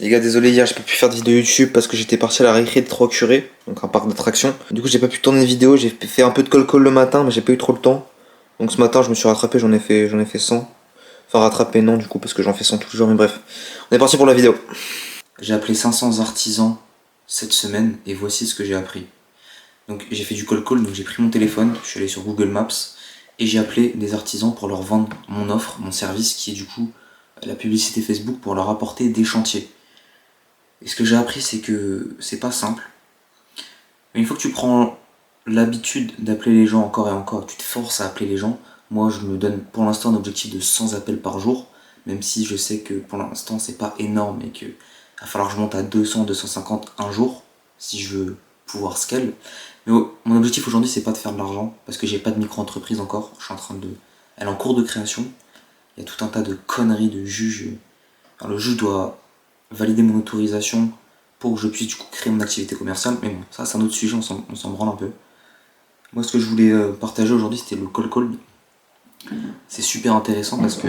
Les gars, désolé, hier j'ai pas pu faire de vidéo YouTube parce que j'étais parti à la récré de Trois-Curés, donc un parc d'attractions. Du coup, j'ai pas pu tourner de vidéo, j'ai fait un peu de call le matin, mais j'ai pas eu trop le temps. Donc ce matin, je me suis rattrapé, j'en ai fait 100. Enfin, rattrapé non, du coup, parce que j'en fais 100 tous les jours, mais bref. On est parti pour la vidéo. J'ai appelé 500 artisans cette semaine et voici ce que j'ai appris. Donc j'ai fait du call, donc j'ai pris mon téléphone, je suis allé sur Google Maps et j'ai appelé des artisans pour leur vendre mon offre, mon service qui est du coup la publicité Facebook pour leur apporter des chantiers. Et ce que j'ai appris, c'est que c'est pas simple. Mais une fois que tu prends l'habitude d'appeler les gens encore et encore, tu te forces à appeler les gens. Moi, je me donne pour l'instant un objectif de 100 appels par jour, même si je sais que pour l'instant, c'est pas énorme et qu'il va falloir que je monte à 200, 250 un jour si je veux pouvoir scale. Mais mon objectif aujourd'hui, c'est pas de faire de l'argent parce que j'ai pas de micro-entreprise encore. Je suis en train de. Elle est en cours de création. Il y a tout un tas de conneries de juges. Alors, le juge doit valider mon autorisation pour que je puisse du coup créer mon activité commerciale. Mais bon, ça c'est un autre sujet, on s'en branle un peu. Moi ce que je voulais partager aujourd'hui c'était le call. C'est super intéressant parce que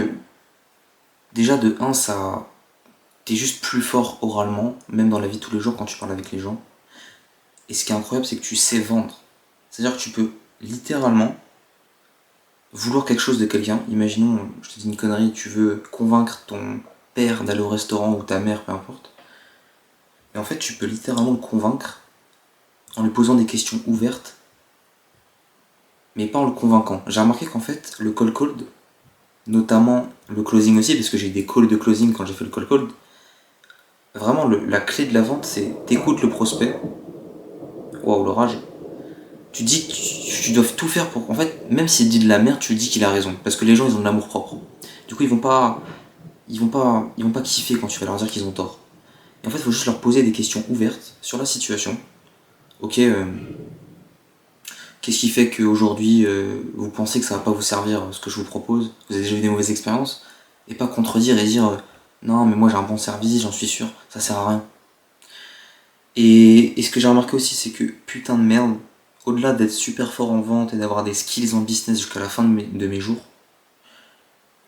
déjà de 1 ça. T'es juste plus fort oralement, même dans la vie de tous les jours quand tu parles avec les gens. Et ce qui est incroyable c'est que tu sais vendre. C'est-à-dire que tu peux littéralement vouloir quelque chose de quelqu'un. Imaginons, je te dis une connerie, tu veux convaincre ton père d'aller au restaurant ou ta mère, peu importe. Et en fait, tu peux littéralement le convaincre en lui posant des questions ouvertes, mais pas en le convainquant. J'ai remarqué qu'en fait, le cold, notamment le closing aussi, parce que j'ai eu des calls de closing quand j'ai fait le cold, vraiment la clé de la vente, c'est t'écoutes le prospect. Waouh, l'orage. Tu dis que tu dois tout faire pour. En fait, même s'il dit de la merde, tu lui dis qu'il a raison, parce que les gens ils ont de l'amour propre. Du coup, ils vont pas kiffer quand tu vas leur dire qu'ils ont tort. Et en fait, il faut juste leur poser des questions ouvertes sur la situation. Ok, qu'est-ce qui fait qu'aujourd'hui vous pensez que ça va pas vous servir ce que je vous propose? Vous avez déjà eu des mauvaises expériences? Et pas contredire et dire non mais moi j'ai un bon service, j'en suis sûr, ça sert à rien. Et ce que j'ai remarqué aussi c'est que putain de merde, au-delà d'être super fort en vente et d'avoir des skills en business jusqu'à la fin de mes jours,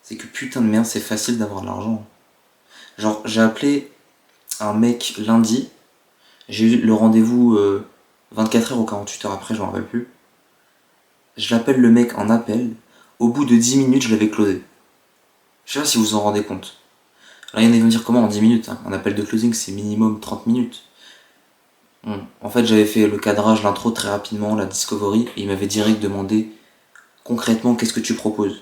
c'est que putain de merde c'est facile d'avoir de l'argent. Genre j'ai appelé un mec lundi, j'ai eu le rendez-vous 24 heures ou 48 heures après, je m'en rappelle plus. Je l'appelle le mec en appel, au bout de 10 minutes, je l'avais closé. Je sais pas si vous vous en rendez compte. Alors, il y en a qui vont dire comment en 10 minutes hein. Un appel de closing, c'est minimum 30 minutes. Bon, en fait, j'avais fait le cadrage, l'intro très rapidement, la discovery, et il m'avait direct demandé concrètement qu'est-ce que tu proposes.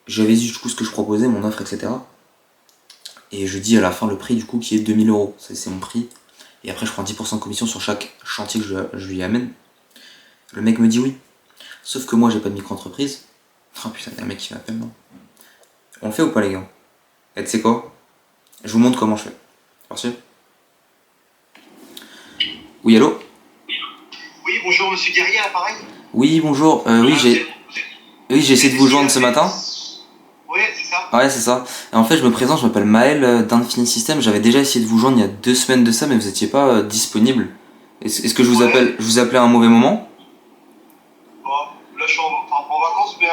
J'avais dit du coup ce que je proposais, mon offre, etc. Et je dis à la fin le prix du coup qui est 2000 €. C'est mon prix. Et après, je prends 10% de commission sur chaque chantier que je lui amène. Le mec me dit oui. Sauf que moi, j'ai pas de micro-entreprise. Oh putain, il y a un mec qui m'appelle, non? On le fait ou pas, les gars? Et tu sais quoi? Je vous montre comment je fais. Merci. Oui, allô? Oui, bonjour Monsieur Guerrier, à l'appareil. Oui, bonjour. Oui, j'ai essayé de vous joindre ce matin. Oui, c'est ça. Ouais, c'est ça. Et en fait, je me présente, je m'appelle Maël d'Infinity System. J'avais déjà essayé de vous joindre il y a 2 semaines de ça, mais vous étiez pas disponible. Est-ce que je vous appelle, je vous appelais à un mauvais moment? Bon, là je suis en vacances, mais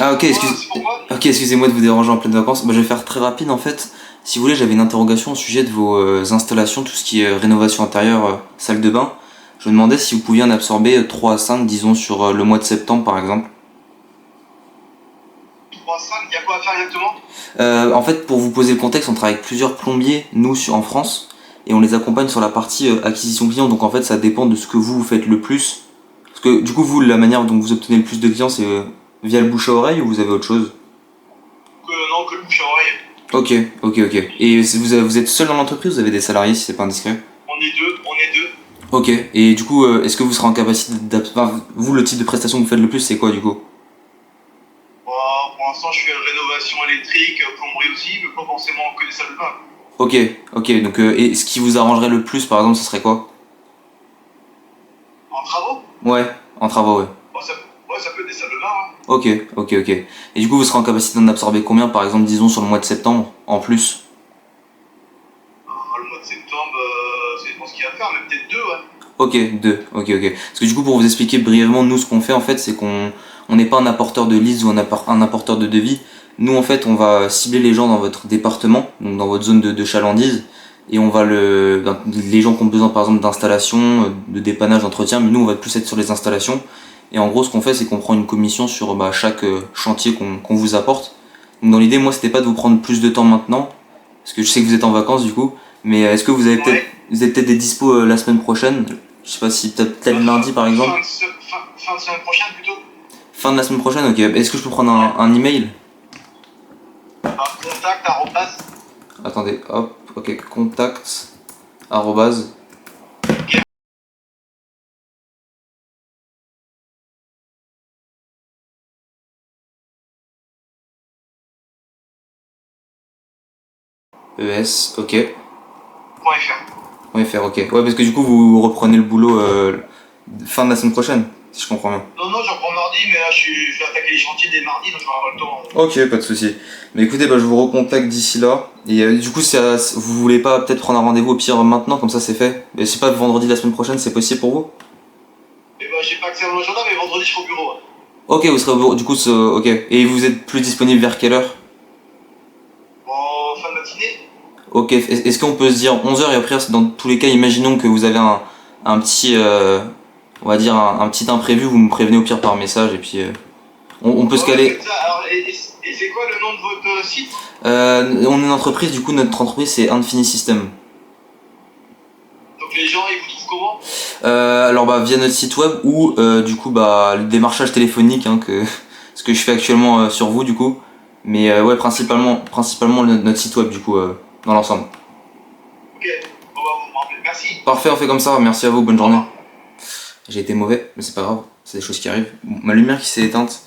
Ah, ok, c'est pourquoi? ok, excusez-moi de vous déranger en pleine vacances. Bah, je vais faire très rapide en fait. Si vous voulez, j'avais une interrogation au sujet de vos installations, tout ce qui est rénovation intérieure, salle de bain. Je me demandais si vous pouviez en absorber 3 à 5, disons, sur le mois de septembre par exemple. 3-5, il y a quoi à faire exactement? En fait, pour vous poser le contexte, on travaille avec plusieurs plombiers, nous, en France, et on les accompagne sur la partie acquisition client. Donc en fait, ça dépend de ce que vous faites le plus. Parce que du coup, vous, la manière dont vous obtenez le plus de clients, c'est via le bouche à oreille ou vous avez autre chose? Non, que le bouche à oreille. Ok. Et vous êtes seul dans l'entreprise ou vous avez des salariés si c'est pas indiscret? On est deux, on est deux. Ok, et du coup, est-ce que vous serez en capacité d'absorber. Vous, le type de prestation que vous faites le plus, c'est quoi du coup? Bon, pour l'instant, je fais rénovation électrique, plomberie aussi, mais pas forcément que des salles de bain. Ok, donc et ce qui vous arrangerait le plus par exemple, ce serait quoi? En travaux? Ouais, en travaux, ouais. Bon, ça peut être des salles de bain. Hein. Ok. Et du coup, vous serez en capacité d'en absorber combien, par exemple, disons, sur le mois de septembre, en plus? Le mois de septembre, ça dépend ce qu'il y a à faire, mais peut-être deux, ouais. Ok, deux. Ok. Parce que du coup, pour vous expliquer brièvement, nous, ce qu'on fait, en fait, c'est qu'on n'est pas un apporteur de leads ou un apporteur de devis. Nous en fait on va cibler les gens dans votre département, donc dans votre zone de chalandise, et on va les gens qui ont besoin par exemple d'installation, de dépannage, d'entretien, mais nous on va plus être sur les installations. Et en gros ce qu'on fait c'est qu'on prend une commission sur chaque chantier qu'on vous apporte. Donc dans l'idée moi c'était pas de vous prendre plus de temps maintenant, parce que je sais que vous êtes en vacances du coup, mais est-ce que vous avez peut-être des dispos la semaine prochaine? Je sais pas si peut-être lundi par exemple. Fin de semaine prochaine plutôt. Fin de la semaine prochaine, ok. Est-ce que je peux prendre un email? Contact, arrobase. Attendez, hop, ok, contact, arrobase. ES, ok. .fr. .fr, ok. Ouais, parce que du coup, vous reprenez le boulot fin de la semaine prochaine, si je comprends bien. Non, je reprends mardi, mais là, je vais attaquer les chantiers dès mardi, donc je n'aurai pas le temps. Ok, pas de souci. Mais écoutez, je vous recontacte d'ici là. Et du coup, vous voulez pas peut-être prendre un rendez-vous au pire maintenant, comme ça c'est fait? Et c'est pas vendredi la semaine prochaine, c'est possible pour vous? J'ai pas accès à mon agenda, mais vendredi, je serai au bureau. Ouais. Ok, vous serez au bureau, du coup, ok. Et vous êtes plus disponible vers quelle heure? Fin de matinée. Ok, est-ce qu'on peut se dire 11h et après, dans tous les cas, imaginons que vous avez un petit, on va dire un petit imprévu, vous me prévenez au pire par message et puis on peut se caler. Alors, et c'est quoi le nom de votre site? On est une entreprise, du coup notre entreprise c'est Infini System. Donc les gens ils vous trouvent comment? Alors via notre site web ou du coup le démarchage téléphonique ce que je fais actuellement sur vous du coup. Mais ouais principalement notre site web du coup dans l'ensemble. Ok, bon vous me rappelez, merci. Parfait, on fait comme ça, merci à vous, bonne journée. J'ai été mauvais, mais c'est pas grave, c'est des choses qui arrivent. Bon, ma lumière qui s'est éteinte.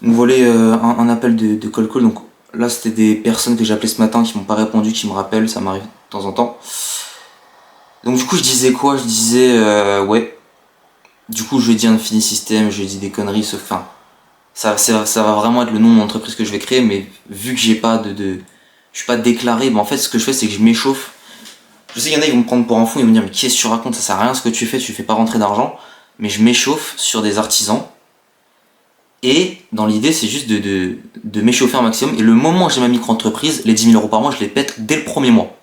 Donc voilà un appel de call call. Donc là c'était des personnes que j'ai appelées ce matin qui m'ont pas répondu, qui me rappellent, ça m'arrive de temps en temps. Donc du coup je disais quoi? Je disais ouais. Du coup je lui ai dit Infini System, je lui ai dit des conneries, sauf fin. Ça va vraiment être le nom de mon entreprise que je vais créer, mais vu que j'ai pas je suis pas déclaré, en fait ce que je fais c'est que je m'échauffe. Je sais qu'il y en a ils vont me prendre pour un fou, ils vont me dire mais qu'est-ce que tu racontes, ça sert à rien ce que tu fais pas rentrer d'argent. Mais je m'échauffe sur des artisans. Et dans l'idée c'est juste de m'échauffer un maximum. Et le moment où j'ai ma micro-entreprise, les 10 000 € par mois je les pète dès le premier mois.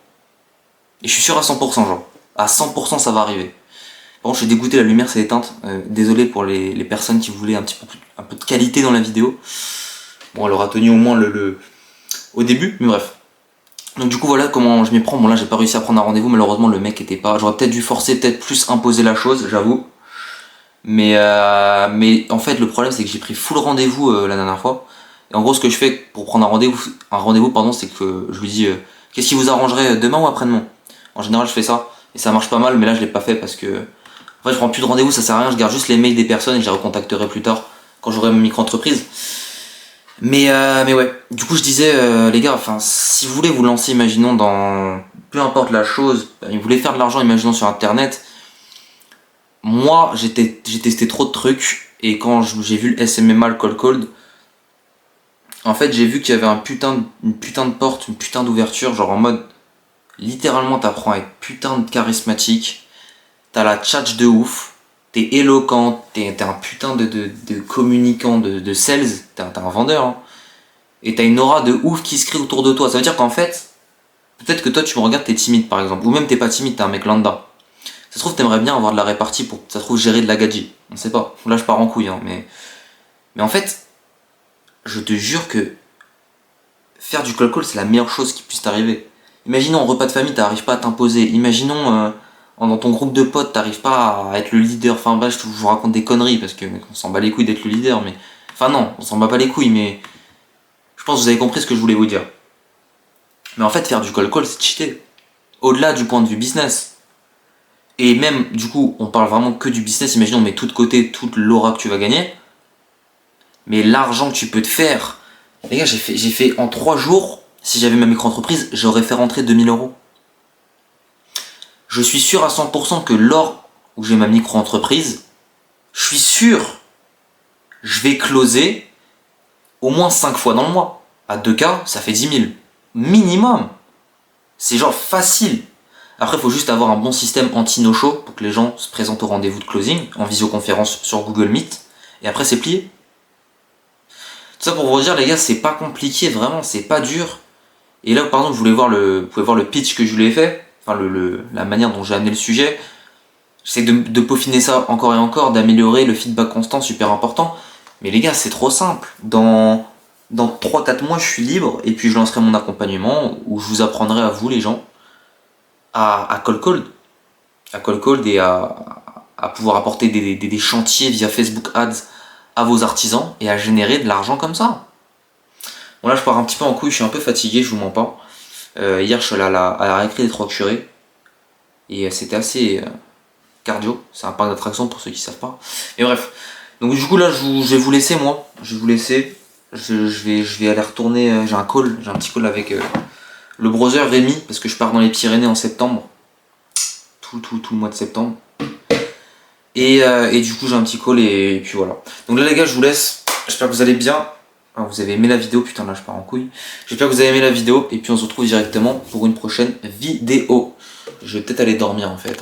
Et je suis sûr à 100% genre. À 100% ça va arriver. Par contre je suis dégoûté, la lumière s'est éteinte. Désolé pour les personnes qui voulaient un peu de qualité dans la vidéo. Bon elle aura tenu au moins au début, mais bref. Donc du coup voilà comment je m'y prends. Bon là j'ai pas réussi à prendre un rendez-vous, malheureusement le mec était pas. J'aurais peut-être dû forcer, peut-être plus imposer la chose, j'avoue. Mais en fait le problème c'est que j'ai pris full rendez-vous la dernière fois. Et en gros ce que je fais pour prendre un rendez-vous pardon, c'est que je lui dis qu'est-ce qui vous arrangerait demain ou après-demain. En général je fais ça et ça marche pas mal, mais là je l'ai pas fait parce que en fait je prends plus de rendez-vous, ça sert à rien, je garde juste les mails des personnes et je les recontacterai plus tard quand j'aurai ma micro-entreprise. Mais ouais, du coup je disais les gars, enfin si vous voulez vous lancer, imaginons dans peu importe la chose, vous voulez faire de l'argent, imaginons sur internet. Moi j'ai testé trop de trucs et quand j'ai vu le SMMA, le Cold Cold, en fait j'ai vu qu'il y avait une putain de porte, une putain d'ouverture, genre en mode littéralement t'apprends à être putain de charismatique, t'as la tchatch de ouf, t'es éloquent, t'es un putain de communicant, de sales, t'es un vendeur, hein. Et t'as une aura de ouf qui se crée autour de toi. Ça veut dire qu'en fait, peut-être que toi tu me regardes, t'es timide par exemple, ou même t'es pas timide, t'es un mec lambda. Ça se trouve t'aimerais bien avoir de la répartie pour, ça se trouve, gérer de la gadget. On sait pas, là je pars en couille, hein, mais en fait, je te jure que faire du cold call c'est la meilleure chose qui puisse t'arriver. Imaginons en repas de famille t'arrives pas à t'imposer, imaginons dans ton groupe de potes t'arrives pas à être le leader, enfin bref je vous raconte des conneries parce que on s'en bat les couilles d'être le leader, mais enfin non, on s'en bat pas les couilles, mais je pense que vous avez compris ce que je voulais vous dire. Mais en fait faire du cold call c'est cheater, au-delà du point de vue business. Et même du coup on parle vraiment que du business, imaginons on met tout de côté toute l'aura que tu vas gagner, mais l'argent que tu peux te faire. Les gars, j'ai fait en 3 jours, si j'avais ma micro-entreprise, j'aurais fait rentrer 2000 €. Je suis sûr à 100% que lors où j'ai ma micro-entreprise, je suis sûr, je vais closer au moins 5 fois dans le mois. À 2 cas, ça fait 10 000. Minimum. C'est genre facile. Après, il faut juste avoir un bon système anti-no-show pour que les gens se présentent au rendez-vous de closing en visioconférence sur Google Meet. Et après, c'est plié. De toute Ça pour vous dire les gars, c'est pas compliqué, vraiment, c'est pas dur. Et là par exemple, vous pouvez voir le pitch que je lui ai fait, enfin la manière dont j'ai amené le sujet. J'essaie de peaufiner ça encore et encore, d'améliorer le feedback constant, super important. Mais les gars, c'est trop simple. Dans 3-4 mois, je suis libre et puis je lancerai mon accompagnement où je vous apprendrai à vous les gens à call cold. À call cold et à pouvoir apporter des chantiers via Facebook Ads à vos artisans et à générer de l'argent comme ça. Bon là je pars un petit peu en couille, je suis un peu fatigué, je vous mens pas. Hier je suis allé à la récré des Trois Curés et c'était assez cardio, c'est un parc d'attractions pour ceux qui savent pas. Et bref, donc du coup là je vais vous laisser moi, je vais vous laisser. Je vais aller retourner, j'ai un petit call avec le brother Rémi parce que je pars dans les Pyrénées en septembre. Tout le mois de septembre. Et du coup j'ai un petit call et puis voilà. Donc là les gars je vous laisse. J'espère que vous allez bien. Alors, vous avez aimé la vidéo, putain là je pars en couille. J'espère que vous avez aimé la vidéo et puis on se retrouve directement pour une prochaine vidéo. Je vais peut-être aller dormir en fait.